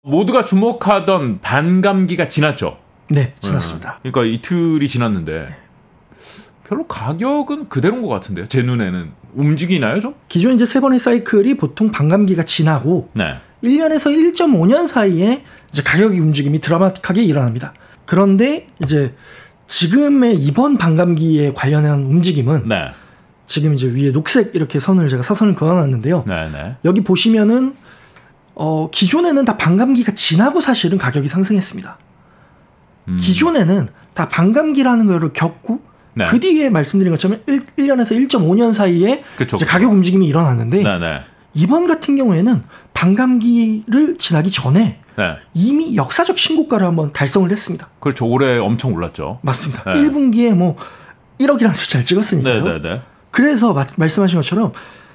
모두가 주목하던 반감기가 지났죠. 네, 지났습니다. 그러니까 이틀이 지났는데 별로 가격은 그대로인 것 같은데요. 제 눈에는 움직이나요 좀? 기존 이제 세 번의 사이클이 보통 반감기가 지나고 네. 1년에서 1.5년 사이에 이제 가격이 움직임이 드라마틱하게 일어납니다. 그런데 이제 지금의 이번 반감기에 관련한 움직임은 네. 지금 이제 위에 녹색 이렇게 선을 제가 사선을 그어놨는데요. 네, 네. 여기 보시면은 기존에는 다 반감기가 지나고 사실은 가격이 상승했습니다. 기존에는 다 반감기라는 걸 겪고 네. 그 뒤에 말씀드린 것처럼 1년에서 1.5년 사이에 그쵸, 이제 가격 움직임이 일어났는데 네, 네. 이번 같은 경우에는 반감기를 지나기 전에 네. 이미 역사적 신고가를 한번 달성을 했습니다. 그렇죠. 올해 엄청 올랐죠. 맞습니다. 네. 1분기에 뭐 1억이라는 숫자를 찍었으니까요. 네, 네, 네. 그래서 말씀하신 것처럼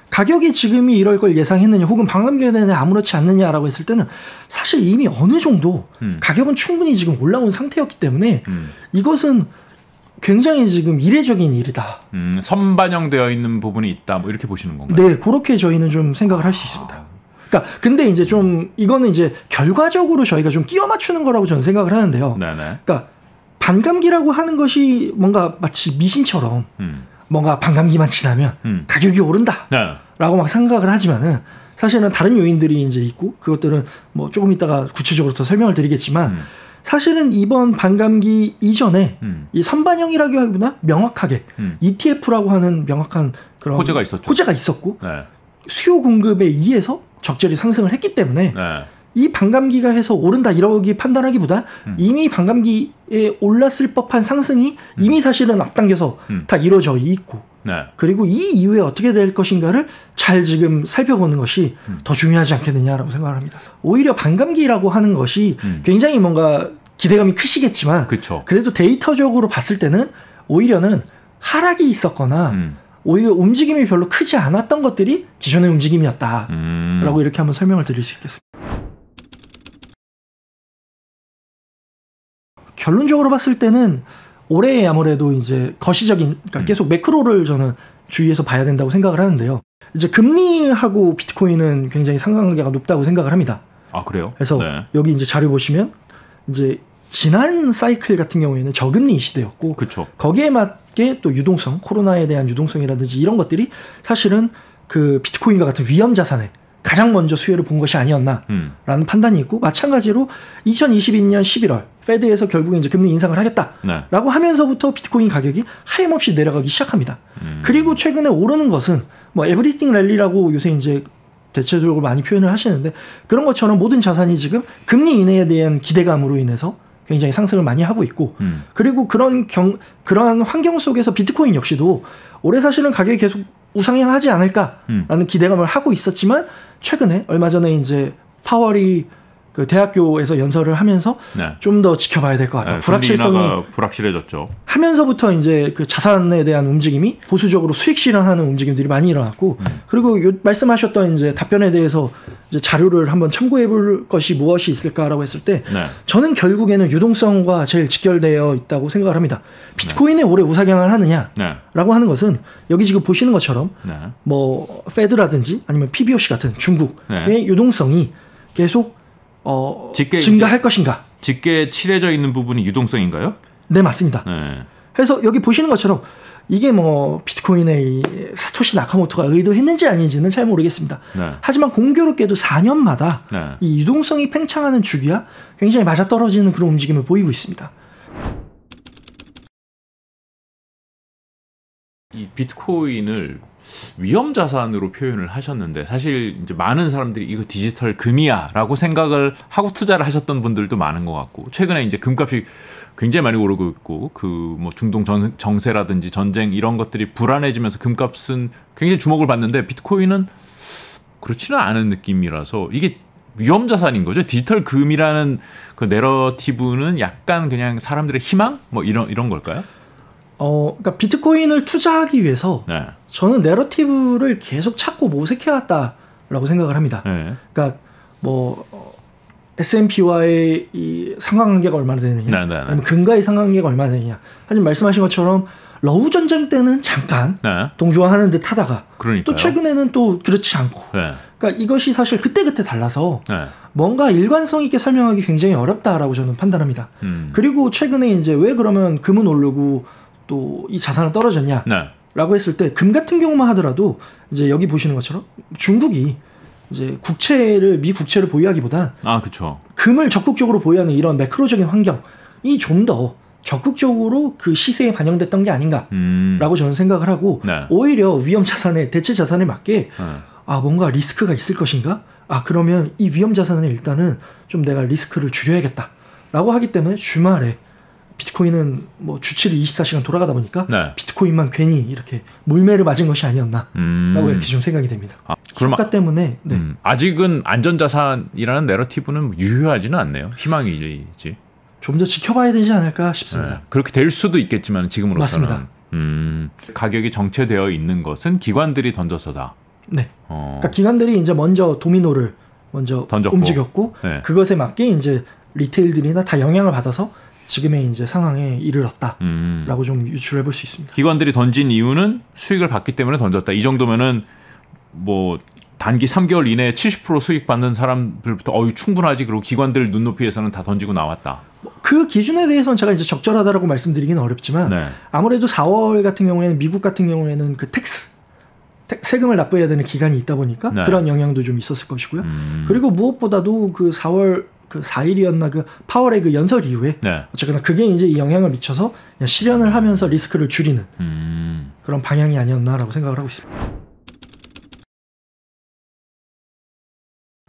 가격이 지금이 이럴 걸 예상했느냐 혹은 반감기에 대해 아무렇지 않느냐라고 했을 때는 사실 이미 어느 정도 가격은 충분히 지금 올라온 상태였기 때문에 이것은 굉장히 지금 이례적인 일이다. 선반영되어 있는 부분이 있다. 뭐 이렇게 보시는 건가요? 네, 그렇게 저희는 좀 생각을 할 수 있습니다. 그러니까 근데 이제 좀 이거는 이제 결과적으로 저희가 좀 끼워 맞추는 거라고 저는 생각을 하는데요. 네네. 그러니까 반감기라고 하는 것이 뭔가 마치 미신처럼 뭔가 반감기만 지나면 가격이 오른다라고 네. 막 생각을 하지만은 사실은 다른 요인들이 이제 있고 그것들은 뭐 조금 이따가 구체적으로 더 설명을 드리겠지만 사실은 이번 반감기 이전에 이 선반영이라기보다 명확하게 ETF라고 하는 명확한 그런 호재가 있었죠. 호재가 있었고 네. 수요 공급에 의해서 적절히 상승을 했기 때문에 네. 이 반감기가 해서 오른다 이러기 판단하기보다 이미 반감기에 올랐을 법한 상승이 이미 사실은 앞당겨서 다 이루어져 있고 네. 그리고 이 이후에 어떻게 될 것인가를 잘 지금 살펴보는 것이 더 중요하지 않겠느냐라고 생각을 합니다. 오히려 반감기라고 하는 것이 굉장히 뭔가 기대감이 크시겠지만 그쵸. 그래도 데이터적으로 봤을 때는 오히려는 하락이 있었거나 오히려 움직임이 별로 크지 않았던 것들이 기존의 움직임이었다라고 이렇게 한번 설명을 드릴 수 있겠습니다. 결론적으로 봤을 때는 올해 아무래도 이제 거시적인, 그러니까 계속 매크로를 저는 주의해서 봐야 된다고 생각을 하는데요. 이제 금리하고 비트코인은 굉장히 상관관계가 높다고 생각을 합니다. 아, 그래요? 그래서 네. 여기 이제 자료 보시면 이제 지난 사이클 같은 경우에는 저금리 시대였고, 그쵸. 거기에 맞게 또 유동성, 코로나에 대한 유동성이라든지 이런 것들이 사실은 그 비트코인과 같은 위험 자산에 가장 먼저 수혜를 본 것이 아니었나라는 판단이 있고, 마찬가지로 2022년 11월 페드에서 결국에 이제 금리 인상을 하겠다라고 네. 하면서부터 비트코인 가격이 하염없이 내려가기 시작합니다. 그리고 최근에 오르는 것은 뭐 에브리띵 랠리라고 요새 이제 대체적으로 많이 표현을 하시는데, 그런 것처럼 모든 자산이 지금 금리 인하에 대한 기대감으로 인해서 굉장히 상승을 많이 하고 있고, 그리고 그러한 환경 속에서 비트코인 역시도 올해 사실은 가격이 계속 우상향하지 않을까라는 기대감을 하고 있었지만, 최근에 얼마 전에 이제 파월이 그 대학교에서 연설을 하면서 네. 좀 더 지켜봐야 될 것 같다. 네, 불확실성이 불확실해졌죠. 하면서부터 이제 그 자산에 대한 움직임이 보수적으로 수익 실현하는 움직임들이 많이 일어났고, 그리고 말씀하셨던 이제 답변에 대해서 이제 자료를 한번 참고해 볼 것이 무엇이 있을까라고 했을 때, 네. 저는 결국에는 유동성과 제일 직결되어 있다고 생각을 합니다. 비트코인에 올해 우상향을 하느냐라고 네. 하는 것은 여기 지금 보시는 것처럼 네. 뭐 페드라든지 아니면 PBOC 같은 중국의 네. 유동성이 계속 증가할 것인가? 짙게 칠해져 있는 부분이 유동성인가요? 네, 맞습니다. 네. 그래서 여기 보시는 것처럼 이게 뭐 비트코인의 이 사토시 나카모토가 의도했는지 아닌지는 잘 모르겠습니다. 네. 하지만 공교롭게도 4년마다 네. 이 유동성이 팽창하는 주기와 굉장히 맞아떨어지는 그런 움직임을 보이고 있습니다. 이 비트코인을 위험 자산으로 표현을 하셨는데, 사실 이제 많은 사람들이 이거 디지털 금이야라고 생각을 하고 투자를 하셨던 분들도 많은 것 같고, 최근에 이제 금값이 굉장히 많이 오르고 있고, 그 뭐 중동 정세라든지 전쟁 이런 것들이 불안해지면서 금값은 굉장히 주목을 받는데, 비트코인은 그렇지는 않은 느낌이라서 이게 위험 자산인 거죠. 디지털 금이라는 그 내러티브는 약간 그냥 사람들의 희망 뭐 이런 걸까요? 그러니까 비트코인을 투자하기 위해서 네. 저는 내러티브를 계속 찾고 모색해왔다라고 생각을 합니다. 네. 그러니까 뭐 S&P와의 이 상관관계가 얼마나 되느냐, 네, 네, 네. 아니면 금과의 상관관계가 얼마나 되느냐. 하지만 말씀하신 것처럼 러우 전쟁 때는 잠깐 네. 동조화하는 듯 하다가 그러니까요. 또 최근에는 또 그렇지 않고, 네. 그러니까 이것이 사실 그때그때 달라서 네. 뭔가 일관성 있게 설명하기 굉장히 어렵다라고 저는 판단합니다. 그리고 최근에 이제 왜 그러면 금은 오르고 또 이 자산은 떨어졌냐? 네. 라고 했을 때 금 같은 경우만 하더라도 이제 여기 보시는 것처럼 중국이 이제 미 국채를 보유하기보단 그렇죠. 금을 적극적으로 보유하는 이런 매크로적인 환경이 좀 더 적극적으로 그 시세에 반영됐던 게 아닌가라고 저는 생각을 하고 네. 오히려 위험 자산에 대체 자산에 맞게 뭔가 리스크가 있을 것인가? 그러면 이 위험 자산을 일단은 좀 내가 리스크를 줄여야겠다라고 하기 때문에 주말에 비트코인은 뭐 주치를 24시간 돌아가다 보니까 네. 비트코인만 괜히 이렇게 몰매를 맞은 것이 아니었나라고 이렇게 좀 생각이 됩니다. 효과 때문에 아직은 안전자산이라는 내러티브는 유효하지는 않네요. 희망이지. 좀 더 지켜봐야 되지 않을까 싶습니다. 네. 그렇게 될 수도 있겠지만 지금으로서는. 맞습니다. 가격이 정체되어 있는 것은 기관들이 던져서다. 네. 그러니까 기관들이 이제 먼저 도미노를 던졌고, 움직였고 네. 그것에 맞게 이제 리테일들이나 다 영향을 받아서 지금의 이제 상황에 이르렀다라고 좀 유추해 볼 수 있습니다. 기관들이 던진 이유는 수익을 받기 때문에 던졌다. 이 정도면은 뭐 단기 3개월 이내에 70% 수익 받는 사람들부터 충분하지. 그리고 기관들 눈높이에서는 다 던지고 나왔다. 그 기준에 대해서는 제가 이제 적절하다라고 말씀드리기는 어렵지만 네. 아무래도 4월 같은 경우에는 미국 같은 경우에는 그 세금을 납부해야 되는 기간이 있다 보니까 네. 그런 영향도 좀 있었을 것이고요. 그리고 무엇보다도 그 4월 그 4일이었나 그 파월의 그 연설 이후에 네. 어쨌거나 그게 이제 이 영향을 미쳐서 그냥 실현을 하면서 리스크를 줄이는 그런 방향이 아니었나라고 생각을 하고 있습니다.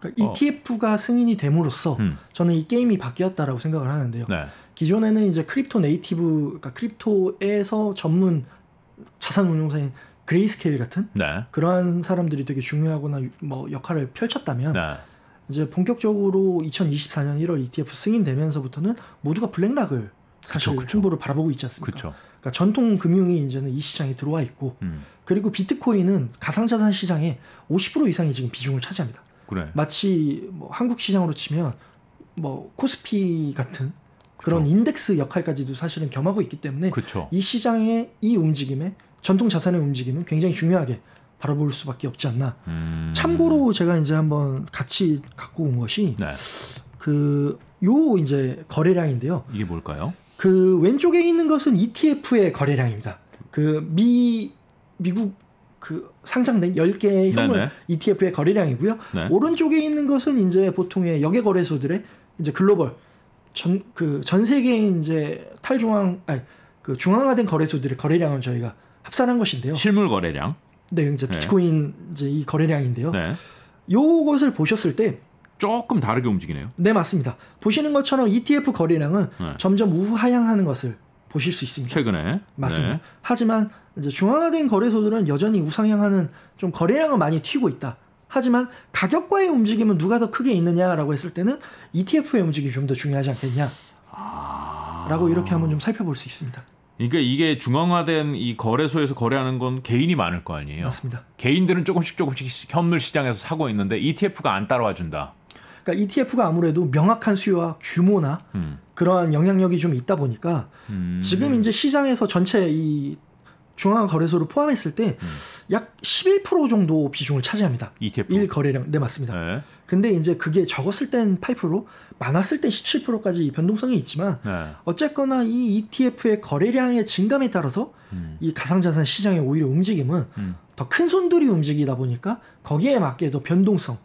그러니까 ETF가 승인이 됨으로써 저는 이 게임이 바뀌었다라고 생각을 하는데요. 네. 기존에는 이제 크립토 네이티브, 그러니까 크립토에서 전문 자산 운용사인 그레이스케일 같은 네. 그러한 사람들이 되게 중요하거나 뭐 역할을 펼쳤다면 네. 이제 본격적으로 2024년 1월 ETF 승인되면서부터는 모두가 블랙락을 사실 홍보를 바라보고 있지 않습니까? 그쵸. 그러니까 전통 금융이 이제는 이 시장에 들어와 있고 그리고 비트코인은 가상자산 시장의 50% 이상이 지금 비중을 차지합니다. 그래. 마치 뭐 한국 시장으로 치면 뭐 코스피 같은 그런 인덱스 역할까지도 사실은 겸하고 있기 때문에 그쵸. 이 시장의 이 움직임에 전통 자산의 움직임은 굉장히 중요하게 바라볼 수밖에 없지 않나. 참고로 제가 이제 한번 같이 갖고 온 것이 네. 요 이제 거래량인데요. 이게 뭘까요? 그 왼쪽에 있는 것은 ETF의 거래량입니다. 미국 그 상장된 10개의 현물 네네. ETF의 거래량이고요. 네. 오른쪽에 있는 것은 이제 보통의 역외 거래소들의 이제 글로벌 전 세계의 이제 중앙화된 거래소들의 거래량을 저희가 합산한 것인데요. 실물 거래량. 네, 이제 비트코인 이제 이 거래량인데요. 네. 요것을 보셨을 때 조금 다르게 움직이네요. 네, 맞습니다. 보시는 것처럼 ETF 거래량은 점점 우하향하는 것을 보실 수 있습니다. 최근에. 맞습니다. 네. 하지만 이제 중앙화된 거래소들은 여전히 우상향하는 좀 거래량을 많이 튀고 있다. 하지만 가격과의 움직임은 누가 더 크게 있느냐라고 했을 때는 ETF의 움직임이 좀 더 중요하지 않겠냐라고 이렇게 한번 좀 살펴볼 수 있습니다. 그러니까 이게 중앙화된 이 거래소에서 거래하는 건 개인이 많을 거 아니에요. 맞습니다. 개인들은 조금씩 현물 시장에서 사고 있는데 ETF가 안 따라와 준다. 그러니까 ETF가 아무래도 명확한 수요와 규모나 그러한 영향력이 좀 있다 보니까 지금 이제 시장에서 전체 이 중앙화 거래소를 포함했을 때 약 11% 정도 비중을 차지합니다. ETF 1 거래량. 네, 맞습니다. 네. 근데 이제 그게 적었을 땐 8%, 많았을 땐 17%까지 변동성이 있지만 네. 어쨌거나 이 ETF의 거래량의 증감에 따라서 이 가상자산 시장의 오히려 움직임은 더 큰 손들이 움직이다 보니까 거기에 맞게 더 변동성,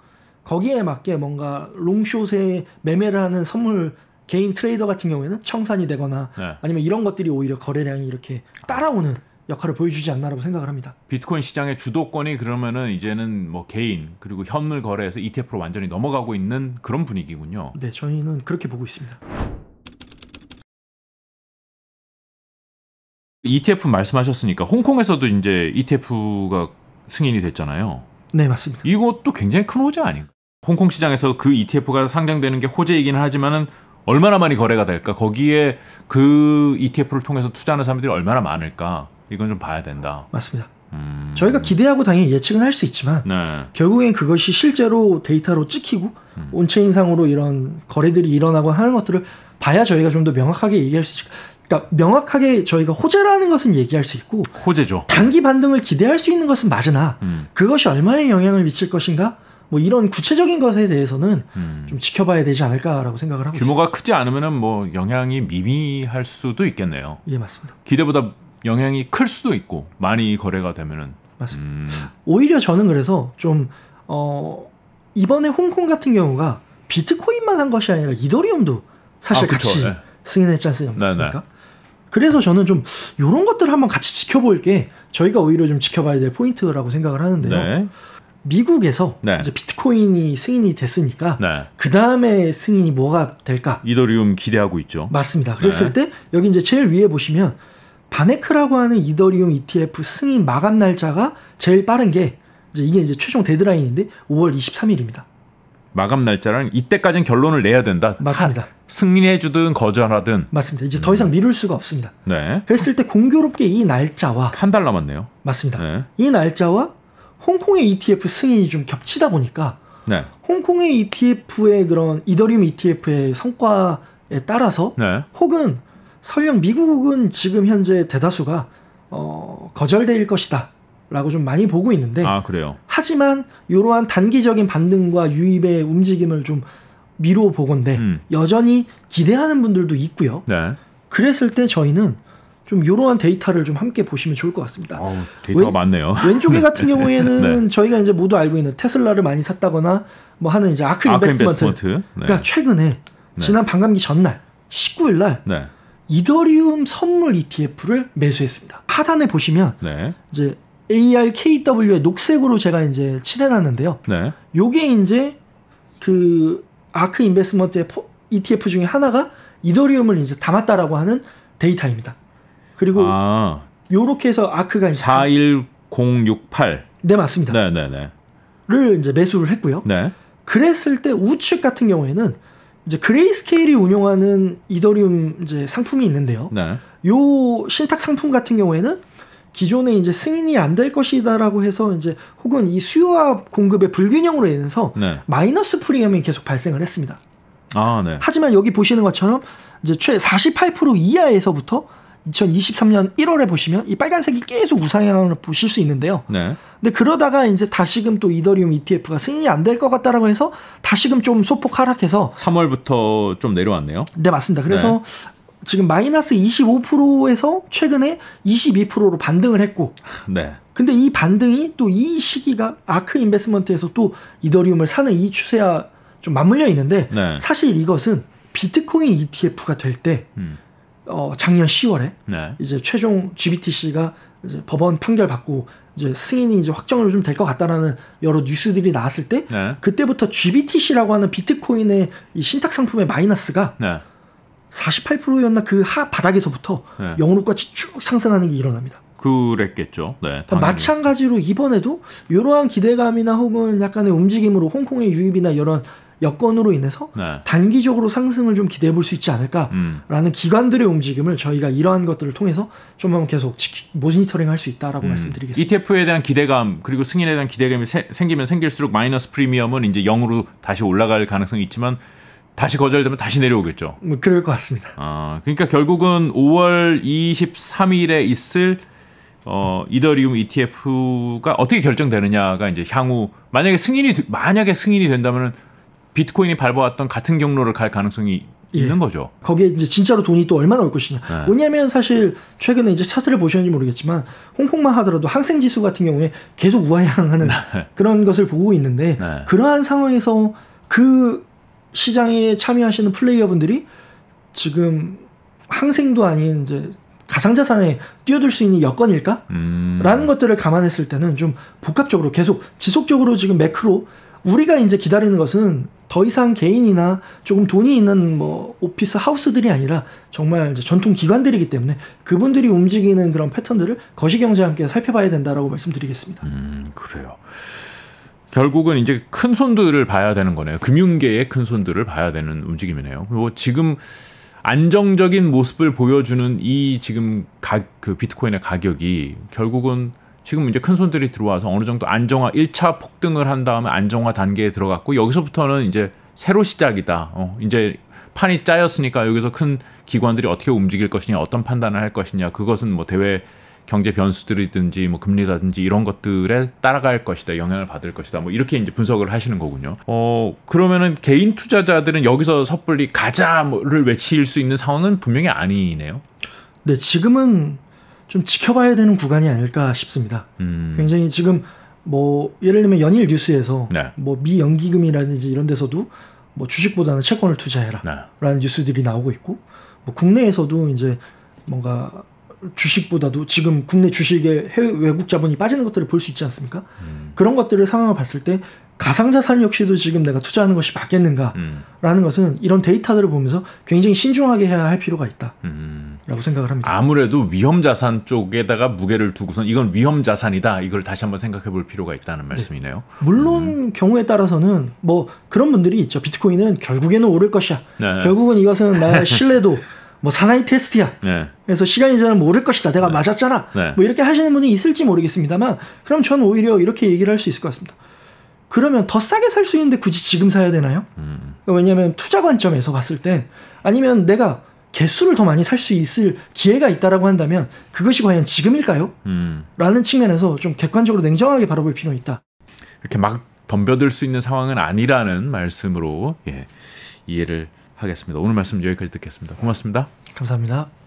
거기에 맞게 뭔가 롱숏에 매매를 하는 선물 개인 트레이더 같은 경우에는 청산이 되거나 네. 아니면 이런 것들이 오히려 거래량이 이렇게 따라오는 역할을 보여주지 않나라고 생각을 합니다. 비트코인 시장의 주도권이 그러면은 이제는 뭐 개인 그리고 현물 거래에서 ETF로 완전히 넘어가고 있는 그런 분위기군요. 네, 저희는 그렇게 보고 있습니다. ETF 말씀하셨으니까 홍콩에서도 이제 ETF가 승인이 됐잖아요. 네, 맞습니다. 이것도 굉장히 큰 호재 아닌가? 홍콩 시장에서 그 ETF가 상장되는 게 호재이기는 하지만은 얼마나 많이 거래가 될까? 거기에 그 ETF를 통해서 투자하는 사람들이 얼마나 많을까? 이건 좀 봐야 된다. 맞습니다. 저희가 기대하고 당연히 예측은 할 수 있지만 네. 결국엔 그것이 실제로 데이터로 찍히고 온체인상으로 이런 거래들이 일어나고 하는 것들을 봐야 저희가 좀 더 명확하게 얘기할 수 있을. 그러니까 명확하게 저희가 호재라는 것은 얘기할 수 있고 호재죠. 단기 반등을 기대할 수 있는 것은 맞으나 그것이 얼마의 영향을 미칠 것인가 뭐 이런 구체적인 것에 대해서는 좀 지켜봐야 되지 않을까라고 생각을 하고 규모가 크지 않으면은 뭐 영향이 미미할 수도 있겠네요. 예, 맞습니다. 기대보다 영향이 클 수도 있고 많이 거래가 되면은 맞습니다. 오히려 저는 그래서 좀 이번에 홍콩 같은 경우가 비트코인만 한 것이 아니라 이더리움도 사실 같이 네. 승인했지 않습니까? 네, 네. 그래서 저는 좀 이런 것들을 한번 같이 지켜볼 게 저희가 오히려 좀 지켜봐야 될 포인트라고 생각을 하는데요. 네. 미국에서 네. 이제 비트코인이 승인이 됐으니까 네. 그 다음에 승인이 뭐가 될까? 이더리움 기대하고 있죠. 맞습니다. 그랬을 때 여기 이제 제일 위에 보시면 바네크라고 하는 이더리움 ETF 승인 마감 날짜가 제일 빠른 게 이게 이제 최종 데드라인인데 5월 23일입니다. 마감 날짜랑 이때까지는 결론을 내야 된다. 맞습니다. 승인해 주든 거절하든. 맞습니다. 이제 더 이상 미룰 수가 없습니다. 네. 했을 때 공교롭게 이 날짜와 한 달 남았네요. 맞습니다. 네. 이 날짜와 홍콩의 ETF 승인이 좀 겹치다 보니까 네. 홍콩의 ETF의 그런 이더리움 ETF의 성과에 따라서 네. 혹은 설령 미국은 지금 현재 대다수가 거절될 것이다 라고 좀 많이 보고 있는데 아, 그래요. 하지만 이러한 단기적인 반등과 유입의 움직임을 좀 미뤄 보건대 여전히 기대하는 분들도 있고요. 네. 그랬을 때 저희는 좀 이러한 데이터를 좀 함께 보시면 좋을 것 같습니다. 데이터가 많네요. 왼쪽에 같은 경우에는 네. 저희가 이제 모두 알고 있는 테슬라를 많이 샀다거나 뭐 하는 이제 아크 인베스트먼트. 네. 그러니까 최근에 지난 반감기 전날 19일 날 네. 이더리움 선물 ETF를 매수했습니다. 하단에 보시면 네. 이제 ARKW의 녹색으로 제가 이제 칠해놨는데요. 네. 요게 이제 그 아크 인베스트먼트의 ETF 중에 하나가 이더리움을 이제 담았다라고 하는 데이터입니다. 그리고 요렇게 해서 아크가 이제 41068. 네, 맞습니다. 네네네. 를 이제 매수를 했고요. 네. 그랬을 때 우측 같은 경우에는 이제 그레이스케일이 운용하는 이더리움 이제 상품이 있는데요. 네. 요 신탁 상품 같은 경우에는 기존에 이제 승인이 안 될 것이다라고 해서 이제 혹은 이 수요와 공급의 불균형으로 인해서 네. 마이너스 프리미엄이 계속 발생을 했습니다. 네. 하지만 여기 보시는 것처럼 이제 최 48% 이하에서부터 2023년 1월에 보시면 이 빨간색이 계속 우상향을 보실 수 있는데요. 네. 근데 그러다가 이제 다시금 또 이더리움 ETF가 승인이 안 될 것 같다라고 해서 다시금 좀 소폭 하락해서 3월부터 좀 내려왔네요. 네, 맞습니다. 그래서 지금 마이너스 25%에서 최근에 22%로 반등을 했고, 네. 근데 이 반등이 또 이 시기가 아크 인베스트먼트에서 또 이더리움을 사는 이 추세와 좀 맞물려 있는데 사실 이것은 비트코인 ETF가 될 때 작년 10월에 이제 최종 GBTC가 이제 법원 판결 받고 이제 승인이 이제 확정으로 좀 될 것 같다라는 여러 뉴스들이 나왔을 때 그때부터 GBTC라고 하는 비트코인의 이 신탁 상품의 마이너스가 48%였나 그 바닥에서부터 0으로까지 쭉 상승하는 게 일어납니다. 그랬겠죠. 네. 마찬가지로 이번에도 이러한 기대감이나 혹은 약간의 움직임으로 홍콩의 유입이나 이런 여건으로 인해서 단기적으로 상승을 좀 기대해 볼 수 있지 않을까라는 기관들의 움직임을 저희가 이러한 것들을 통해서 좀 한번 계속 모니터링 할 수 있다라고 말씀드리겠습니다. ETF에 대한 기대감 그리고 승인에 대한 기대감이 생기면 생길수록 마이너스 프리미엄은 이제 0으로 다시 올라갈 가능성이 있지만 다시 거절되면 다시 내려오겠죠. 그럴 것 같습니다. 그러니까 결국은 5월 23일에 있을 이더리움 ETF가 어떻게 결정되느냐가 이제 향후 만약에 승인이 된다면은 비트코인이 밟아왔던 같은 경로를 갈 가능성이 있는 거죠. 거기에 이제 진짜로 돈이 또 얼마나 올 것이냐. 왜냐하면 사실 최근에 이제 차트를 보셨는지 모르겠지만 홍콩만 하더라도 항생 지수 같은 경우에 계속 우하향하는 그런 것을 보고 있는데 그러한 상황에서 그 시장에 참여하시는 플레이어분들이 지금 항생도 아닌 이제 가상자산에 뛰어들 수 있는 여건일까? 라는 것들을 감안했을 때는 좀 복합적으로 계속 지속적으로 지금 매크로 우리가 이제 기다리는 것은 더 이상 개인이나 조금 돈이 있는 뭐 오피스 하우스들이 아니라 정말 이제 전통 기관들이기 때문에 그분들이 움직이는 그런 패턴들을 거시경제와 함께 살펴봐야 된다라고 말씀드리겠습니다. 그래요. 결국은 이제 큰 손들을 봐야 되는 거네요. 금융계의 큰 손들을 봐야 되는 움직임이네요. 그리고 지금 안정적인 모습을 보여주는 이 지금 그 비트코인의 가격이 결국은 지금 이제 큰 손들이 들어와서 어느 정도 안정화 1차 폭등을 한 다음에 안정화 단계에 들어갔고 여기서부터는 이제 새로 시작이다. 이제 판이 짜였으니까 여기서 큰 기관들이 어떻게 움직일 것이냐, 어떤 판단을 할 것이냐, 그것은 뭐 대회 경제 변수들이든지 뭐 금리라든지 이런 것들에 따라갈 것이다, 영향을 받을 것이다, 뭐 이렇게 이제 분석을 하시는 거군요. 그러면은 개인 투자자들은 여기서 섣불리 가자를 외칠 수 있는 상황은 분명히 아니네요. 네, 지금은 좀 지켜봐야 되는 구간이 아닐까 싶습니다. 굉장히 지금 뭐 예를 들면 연일 뉴스에서 네. 뭐 미연기금이라든지 이런 데서도 뭐 주식보다는 채권을 투자해라라는 뉴스들이 나오고 있고, 뭐 국내에서도 이제 뭔가 주식보다도 지금 국내 주식에 해외 외국 자본이 빠지는 것들을 볼 수 있지 않습니까? 그런 것들을 상황을 봤을 때 가상자산 역시도 지금 내가 투자하는 것이 맞겠는가라는 것은 이런 데이터들을 보면서 굉장히 신중하게 해야 할 필요가 있다라고 생각을 합니다. 아무래도 위험자산 쪽에다가 무게를 두고선 이건 위험자산이다, 이걸 다시 한번 생각해 볼 필요가 있다는 말씀이네요. 물론 경우에 따라서는 뭐 그런 분들이 있죠. 비트코인은 결국에는 오를 것이야. 네. 결국은 이것은 나의 신뢰도 뭐 사나이 테스트야. 네. 그래서 시간이 지나면 오를 것이다. 내가 맞았잖아. 네. 뭐 이렇게 하시는 분이 있을지 모르겠습니다만, 그럼 저는 오히려 이렇게 얘기를 할 수 있을 것 같습니다. 그러면 더 싸게 살 수 있는데 굳이 지금 사야 되나요? 그러니까 왜냐하면 투자 관점에서 봤을 때, 아니면 내가 개수를 더 많이 살 수 있을 기회가 있다라고 한다면 그것이 과연 지금일까요? 라는 측면에서 좀 객관적으로 냉정하게 바라볼 필요는 있다. 이렇게 막 덤벼들 수 있는 상황은 아니라는 말씀으로 이해를 하겠습니다. 오늘 말씀 여기까지 듣겠습니다. 고맙습니다. 감사합니다.